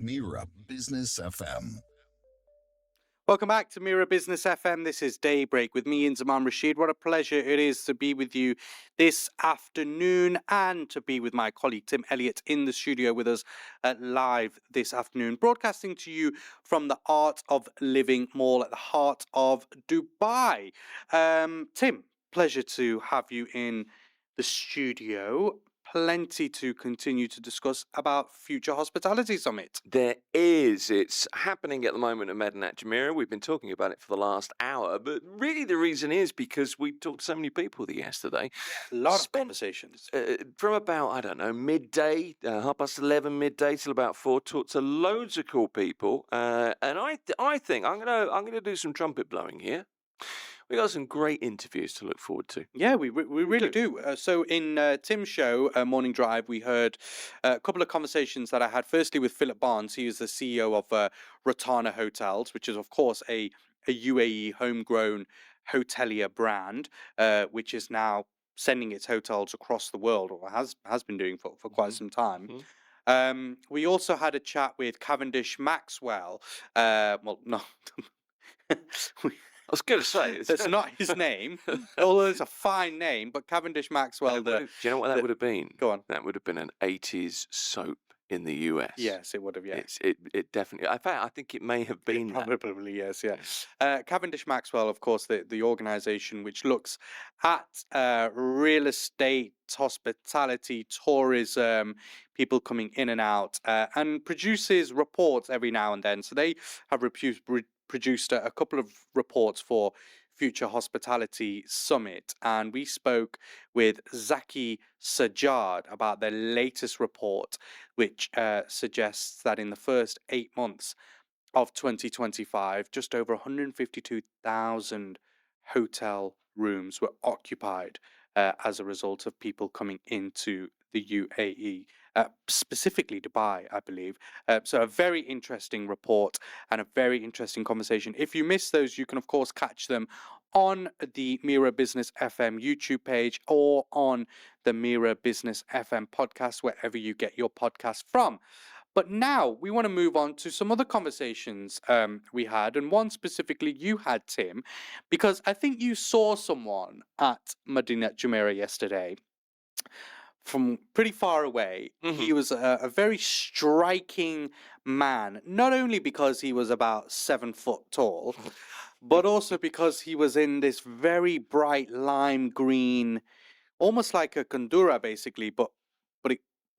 Mira Business FM. Welcome back to Mira Business FM. This is Daybreak with me, Inzamam Rashid. What a pleasure it is to be with you this afternoon and to be with my colleague Tim Elliott in the studio with us live this afternoon, broadcasting to you from the Art of Living Mall at the heart of Dubai. Tim, pleasure to have you in the studio. Plenty to continue to discuss about Future Hospitality Summit. There is. It's happening at the moment at Medinat Jumeirah. We've been talking about it for the last hour, but really the reason is because we talked to so many people yesterday. A lot of conversations. From about, I don't know, midday, 11:30 midday till about 4, talked to loads of cool people. And I think I'm gonna do some trumpet blowing here. We got some great interviews to look forward to. Yeah, we really do. So in Tim's show, Morning Drive, we heard a couple of conversations that I had. Firstly, with Philip Barnes. He is the CEO of Rotana Hotels, which is, of course, a UAE homegrown hotelier brand, which is now sending its hotels across the world, or has been doing for quite some time. We also had a chat with Cavendish Maxwell. Well, no. I was going to say That's not his name, although it's a fine name. But Cavendish Maxwell. do you know what that would have been? Go on. That would have been an 80s soap in the US. Yes, it would have. Yeah, it definitely. In fact, I think it may have been probably yes. Yeah. Cavendish Maxwell, of course, the organisation which looks at real estate, hospitality, tourism, people coming in and out, and produces reports every now and then. So they have produced a couple of reports for Future Hospitality Summit, and we spoke with Zaki Sajjad about their latest report, which suggests that in the first 8 months of 2025, just over 152,000 hotel rooms were occupied as a result of people coming into the UAE. Specifically Dubai, I believe. So a very interesting report and a very interesting conversation. If you missed those, you can, of course, catch them on the Mira Business FM YouTube page or on the Mira Business FM podcast, wherever you get your podcast from. But now we want to move on to some other conversations we had, and one specifically you had, Tim, because I think you saw someone at Medinat Jumeirah yesterday from pretty far away. He was a very striking man, not only because he was about 7 foot tall, but also because he was in this very bright lime green, almost like a kundura, basically, but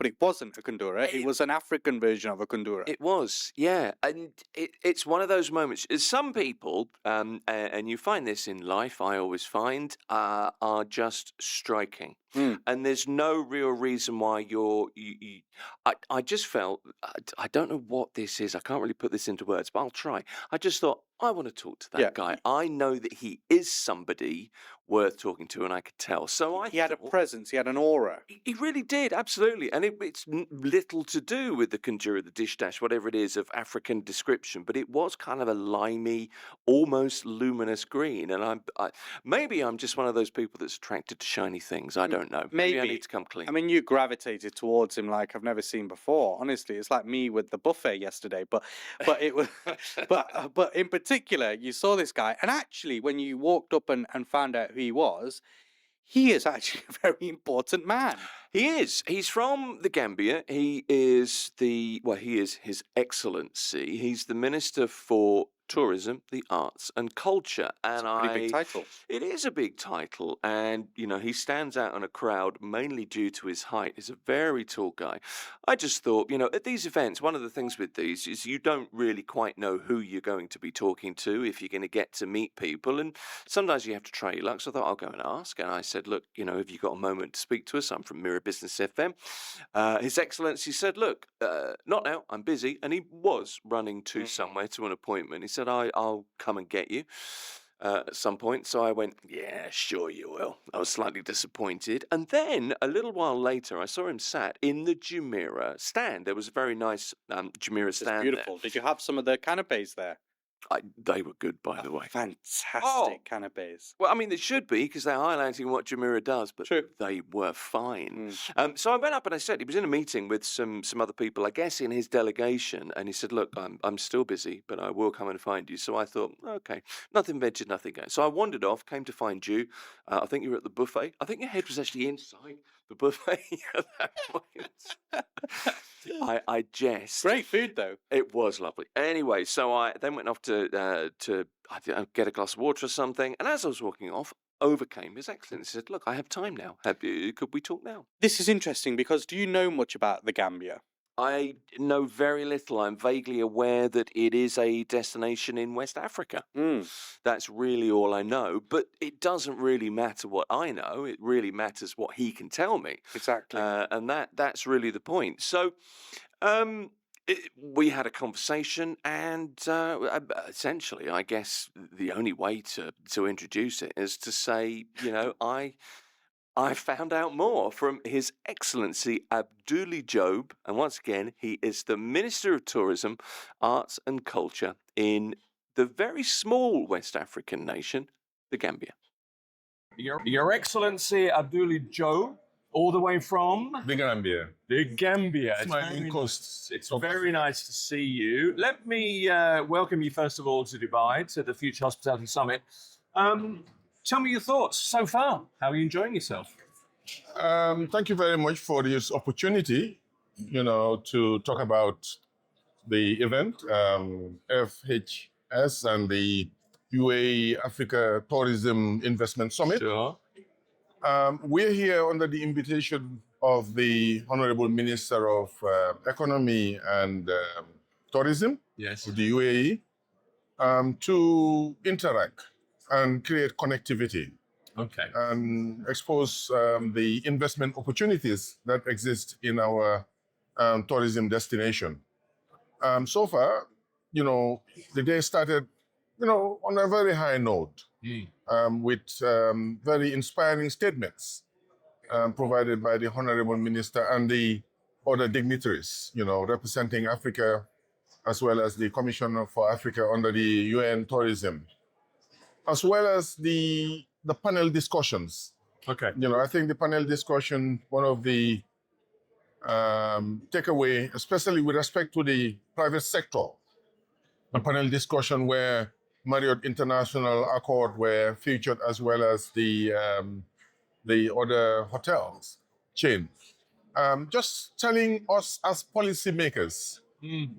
it wasn't a kundura. It was an African version of a kundura. It was, yeah, and it's one of those moments. Some people, and you find this in life, I always find, are just striking, and there's no real reason why I just felt I don't know what this is. I can't really put this into words, but I'll try. I just thought I want to talk to that guy. I know that he is somebody worth talking to, and I could tell. So he had a presence. He had an aura. He really did, absolutely. And it's little to do with the kundura, the dish dash, whatever it is of African description, but it was kind of a limey, almost luminous green. And maybe I'm just one of those people that's attracted to shiny things. I don't know. Maybe I need to come clean. I mean, you gravitated towards him like I've never seen before. Honestly, it's like me with the buffet yesterday. But it was, but in particular, you saw this guy, and actually, when you walked up and found out who he is actually a very important man. He is. He's from the Gambia. He is His Excellency. He's the Minister for Tourism, the Arts and Culture. And it's a pretty big title. It is a big title. And, he stands out in a crowd mainly due to his height. He's a very tall guy. I just thought, at these events, one of the things with these is you don't really quite know who you're going to be talking to, if you're going to get to meet people. And sometimes you have to try your luck. So I thought, I'll go and ask. And I said, look, have you got a moment to speak to us? I'm from Mira Business FM. His Excellency said, look, not now, I'm busy. And he was running to somewhere, to an appointment. He said, I'll come and get you at some point. So I went, yeah, sure you will. I was slightly disappointed. And then a little while later, I saw him sat in the Jumeirah stand. There was a very nice Jumeirah stand. It's beautiful. There. Did you have some of the canapes there? They were good, by the way. Fantastic canapes. Well, I mean, they should be because they're highlighting what Mira does, but True. they were fine. So I went up and I said he was in a meeting with some other people, I guess, in his delegation, and he said, "Look, I'm still busy, but I will come and find you." So I thought, okay, nothing ventured, nothing gained. So I wandered off, came to find you. I think you were at the buffet. I think your head was actually inside the buffet at that point. I jest. Great food, though. It was lovely. Anyway, so I then went off to get a glass of water or something. And as I was walking off, over came His Excellency. He said, "Look, I have time now. Could we talk now?" This is interesting because do you know much about the Gambia? I know very little. I'm vaguely aware that it is a destination in West Africa. That's really all I know. But it doesn't really matter what I know. It really matters what he can tell me. Exactly. And that's really the point. So we had a conversation, and essentially, I guess the only way to introduce it is to say, I found out more from His Excellency Abdoulie Jobe, and once again, he is the Minister of Tourism, Arts and Culture in the very small West African nation, the Gambia. Your Excellency Abdoulie Jobe, all the way from The Gambia. the Gambia. Smiling Coast. It's very nice to see you. Let me welcome you first of all to Dubai, to the Future Hospitality Summit. Tell me your thoughts so far. How are you enjoying yourself? Thank you very much for this opportunity, to talk about the event, FHS and the UAE Africa Tourism Investment Summit. Sure. We're here under the invitation of the Honorable Minister of Economy and Tourism Yes. of the UAE to interact and create connectivity Okay. and expose the investment opportunities that exist in our tourism destination. So far, the day started, on a very high note with very inspiring statements provided by the Honorable Minister and the other dignitaries, representing Africa, as well as the Commissioner for Africa under the UN Tourism, as well as the panel discussions. Okay. I think the panel discussion, one of the takeaway, especially with respect to the private sector, a panel discussion where Marriott International Accord were featured, as well as the other hotels chain. Just telling us as policymakers,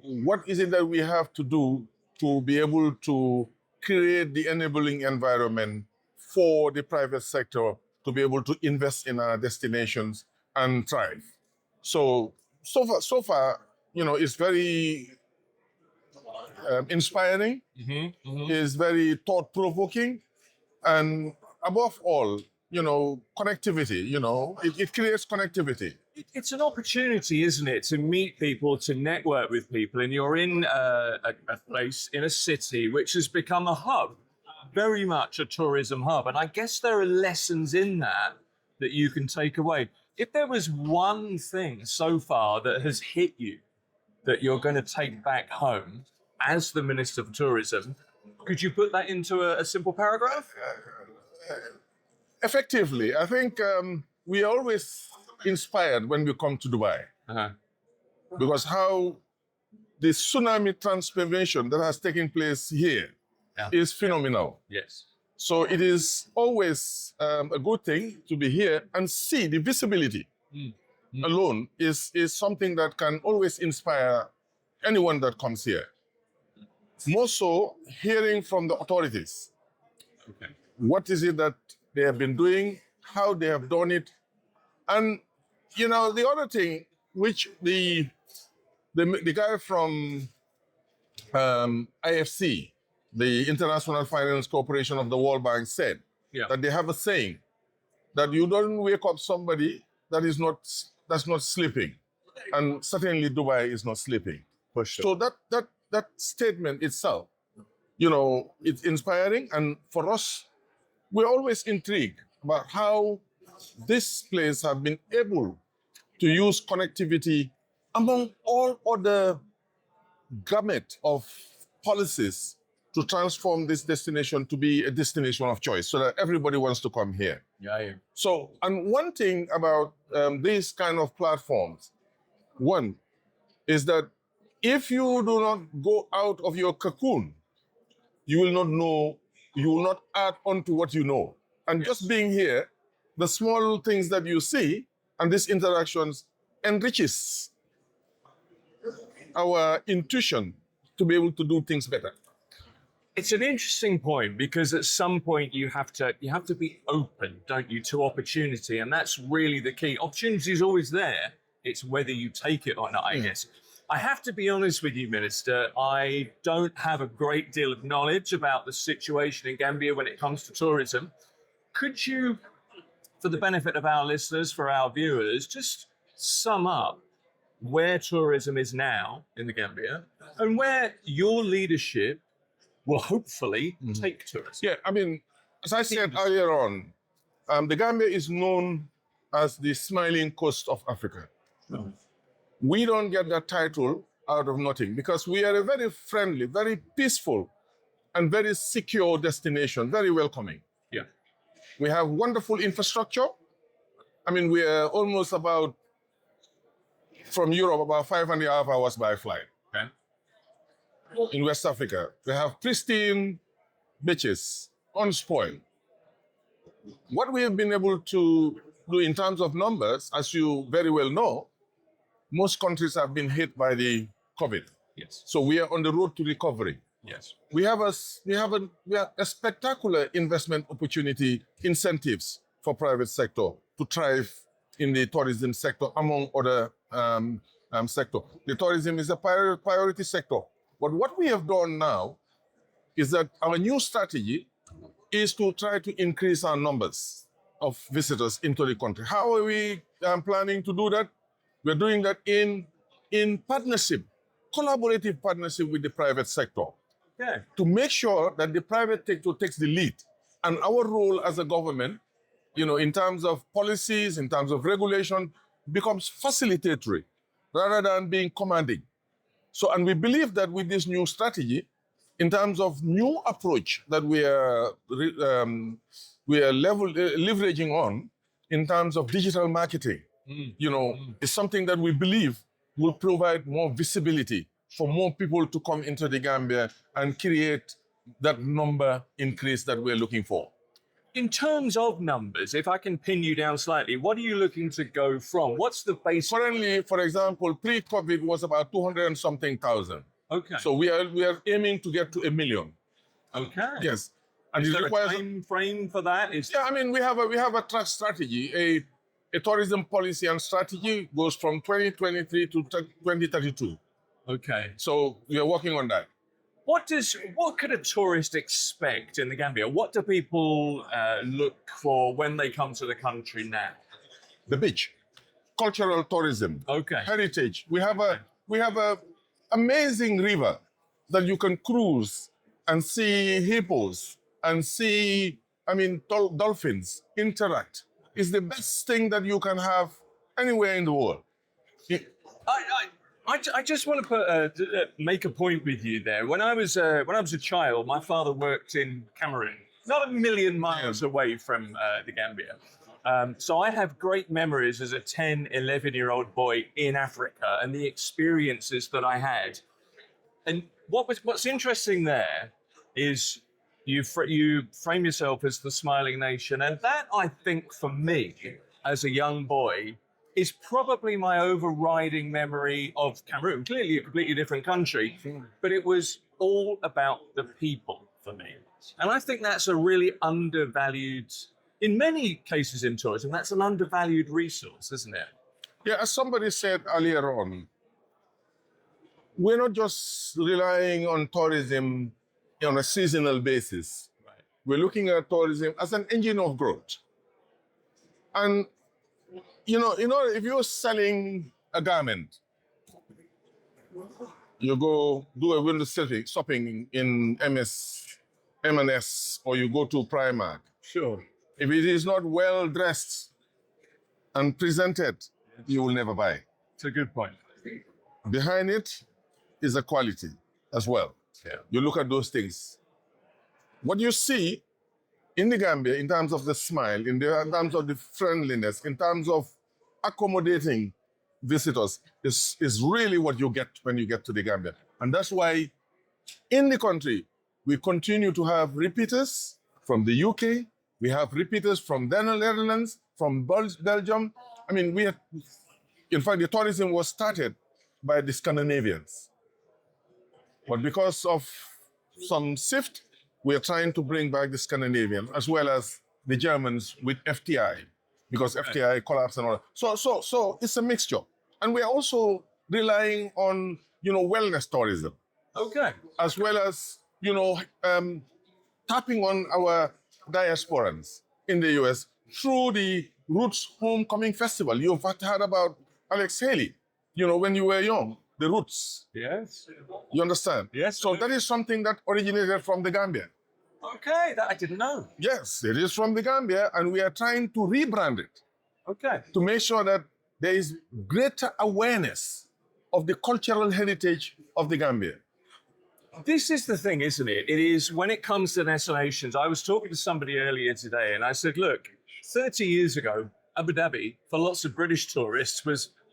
what is it that we have to do to be able to create the enabling environment for the private sector to be able to invest in our destinations and thrive. So far, it's very inspiring, it's very thought-provoking, and above all, connectivity, it creates connectivity. It's an opportunity, isn't it, to meet people, to network with people, and you're in a place, in a city, which has become a hub, very much a tourism hub. And I guess there are lessons in that you can take away. If there was one thing so far that has hit you that you're going to take back home as the Minister for Tourism, could you put that into a simple paragraph? Effectively, I think we are always inspired when we come to Dubai, because how the tsunami transformation that has taken place here is phenomenal. Yes. So it is always a good thing to be here and see the visibility alone is something that can always inspire anyone that comes here. More so, hearing from the authorities. Okay. What is it that they have been doing, how they have done it. And, the other thing, which the guy from IFC, the International Finance Corporation of the World Bank, said that they have a saying that you don't wake up somebody that's not sleeping. And certainly Dubai is not sleeping. For sure. So that statement itself, it's inspiring. And for us, we're always intrigued about how this place have been able to use connectivity among all other gamut of policies to transform this destination to be a destination of choice so that everybody wants to come here. Yeah. So, and one thing about these kind of platforms, one is that if you do not go out of your cocoon, you will not know, you will not add on to what you know. And just being here, the small things that you see and these interactions enriches our intuition to be able to do things better. It's an interesting point because at some point you have to be open, don't you, to opportunity, and that's really the key. Opportunity is always there. It's whether you take it or not, I guess. I have to be honest with you, Minister. I don't have a great deal of knowledge about the situation in Gambia when it comes to tourism. Could you, for the benefit of our listeners, for our viewers, just sum up where tourism is now in the Gambia and where your leadership will hopefully take tourism? Yeah, I mean, as I said earlier on, the Gambia is known as the smiling coast of Africa. We don't get that title out of nothing because we are a very friendly, very peaceful, and very secure destination, very welcoming. Yeah. We have wonderful infrastructure. I mean, we are almost about, from Europe, about 5.5 hours by flight. Okay. In West Africa, we have pristine beaches, unspoiled. What we have been able to do in terms of numbers, as you very well know, most countries have been hit by the COVID. Yes. So we are on the road to recovery. Yes. We have a spectacular investment opportunity, incentives for private sector to thrive in the tourism sector, among other sector. The tourism is a priority sector. But what we have done now is that our new strategy is to try to increase our numbers of visitors into the country. How are we planning to do that? We're doing that in partnership, collaborative partnership with the private sector. Yeah. To make sure that the private sector takes the lead. And our role as a government, in terms of policies, in terms of regulation, becomes facilitatory rather than being commanding. So, and we believe that with this new strategy, in terms of new approach that we are leveraging on, in terms of digital marketing, is something that we believe will provide more visibility for more people to come into the Gambia and create that number increase that we're looking for. In terms of numbers, if I can pin you down slightly, what are you looking to go from? What's the base? Currently, for example, pre-COVID was about 200 and something thousand. Okay. So we are aiming to get to 1 million. Okay. Yes. And Is it there requires a time frame for that? Yeah, I mean, we have a track strategy. A tourism policy and strategy goes from 2023 to 2032. Okay. So we are working on that. What could a tourist expect in the Gambia? What do people look for when they come to the country now? The beach, cultural tourism, Okay. heritage. We have a amazing river that you can cruise and see hippos and see, dolphins interact. It's the best thing that you can have anywhere in the world. I just want to make a point with you there. When I was a child, my father worked in Cameroon, not a million miles away from the Gambia. So I have great memories as a 10, 11-year-old boy in Africa and the experiences that I had. And what's interesting there is you frame yourself as the smiling nation, and that, I think, for me, as a young boy, is probably my overriding memory of Cameroon. Clearly a completely different country, but it was all about the people for me. And I think that's a really undervalued, in many cases in tourism, that's an undervalued resource, isn't it? Yeah, as somebody said earlier on, we're not just relying on tourism on a seasonal basis. Right. We're looking at tourism as an engine of growth. And if you're selling a garment, you go do a window shopping in M&S, or you go to Primark. Sure. If it is not well dressed and presented, you will never buy. It's a good point. Behind it is a quality as well. Yeah. You look at those things. what you see in the Gambia in terms of the smile, in terms of the friendliness, in terms of accommodating visitors is really what you get when you get to the Gambia. And that's why in the country, we continue to have repeaters from the UK, we have repeaters from the Netherlands, from Belgium. I mean, in fact, the tourism was started by the Scandinavians. But because of some shift, we are trying to bring back the Scandinavian as well as the Germans with FTI, because FTI collapsed and all that. So it's a mixture. And we are also relying on, wellness tourism. Okay. As well as, tapping on our diasporans in the US through the Roots Homecoming Festival. You've heard about Alex Haley, when you were young, the Roots. Yes. You understand? Yes. So that is something that originated from the Gambia. Okay, that I didn't know. Yes, it is from the Gambia, and we are trying to rebrand it Okay. to make sure that there is greater awareness of the cultural heritage of the Gambia. This is the thing, isn't it? It is when it comes to destinations. I was talking to somebody earlier today and I said, look, 30 years ago, Abu Dhabi, for lots of British tourists,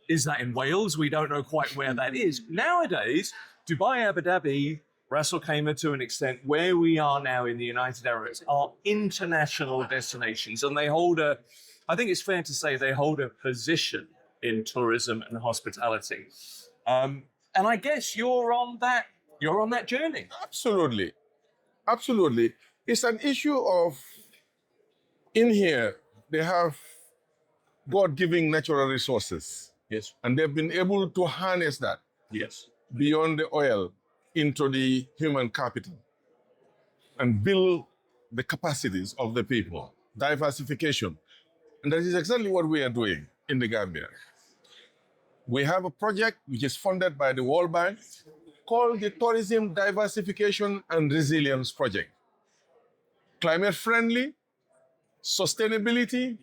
is that in Wales? We don't know quite where that is. Nowadays, Dubai, Abu Dhabi, Ras Al Khaimah to an extent, where we are now in the United Arab Emirates, are international destinations. And I think it's fair to say they hold a position in tourism and hospitality. And I guess you're on that journey. Absolutely. Absolutely. It's an issue of, in here, they have God-giving natural resources. Yes. And they've been able to harness that Yes. beyond the oil into the human capital and build the capacities of the people, diversification. And that is exactly what we are doing in the Gambia. We have a project which is funded by the World Bank called the Tourism Diversification and Resilience Project. Climate friendly, sustainability,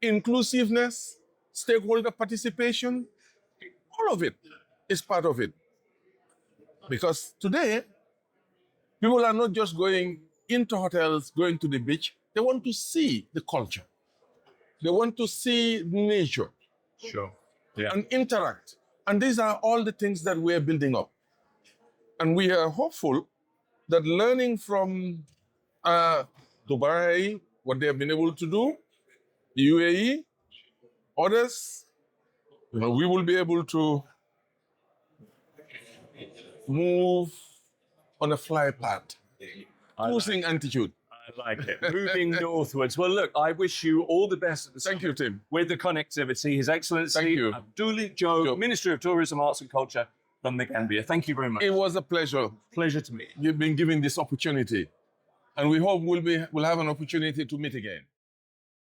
inclusiveness, stakeholder participation, all of it is part of it. Because today, people are not just going into hotels, going to the beach. They want to see the culture. They want to see nature. Sure. Yeah. And interact. And these are all the things that we're building up. And we are hopeful that learning from Dubai, what they have been able to do, UAE, others, we will be able to move on a fly path, cruising altitude. I like it. Moving northwards. Well, look, I wish you all the best at the Thank you, Tim. with the connectivity. His Excellency, Thank you. Abdoulie Jobe, Minister of Tourism, Arts and Culture from the Gambia. Thank you very much. It was a pleasure. Pleasure to meet you. You've been given this opportunity. And we hope we'll have an opportunity to meet again.